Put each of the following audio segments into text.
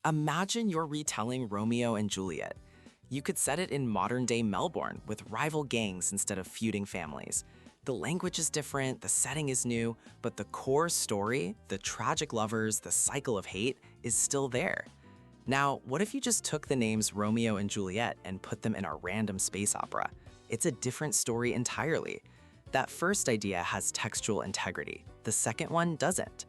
Imagine you're retelling Romeo and Juliet. You could set it in modern-day Melbourne with rival gangs instead of feuding families. The language is different, the setting is new, but the core story, the tragic lovers, the cycle of hate, is still there. Now, what if you just took the names Romeo and Juliet and put them in a random space opera? It's a different story entirely. That first idea has textual integrity. The second one doesn't.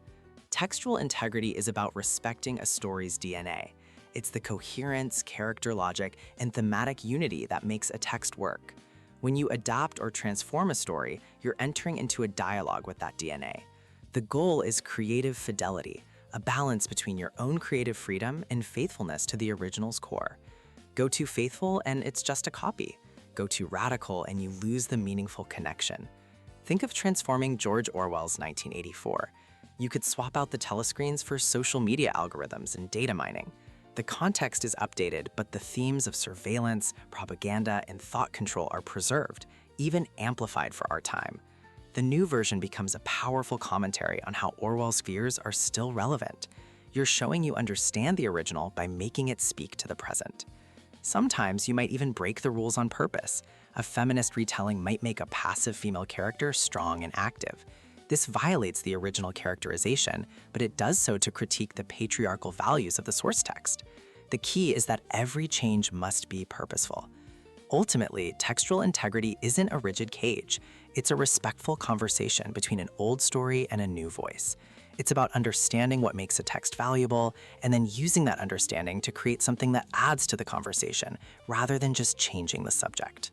Textual integrity is about respecting a story's DNA. It's the coherence, character logic, and thematic unity that makes a text work. When you adapt or transform a story, you're entering into a dialogue with that DNA. The goal is creative fidelity, a balance between your own creative freedom and faithfulness to the original's core. Go too faithful and it's just a copy. Go too radical and you lose the meaningful connection. Think of transforming George Orwell's 1984. You could swap out the telescreens for social media algorithms and data mining. The context is updated, but the themes of surveillance, propaganda, and thought control are preserved, even amplified for our time. The new version becomes a powerful commentary on how Orwell's fears are still relevant. You're showing you understand the original by making it speak to the present. Sometimes you might even break the rules on purpose. A feminist retelling might make a passive female character strong and active. This violates the original characterization, but it does so to critique the patriarchal values of the source text. The key is that every change must be purposeful. Ultimately, textual integrity isn't a rigid cage. It's a respectful conversation between an old story and a new voice. It's about understanding what makes a text valuable and then using that understanding to create something that adds to the conversation rather than just changing the subject.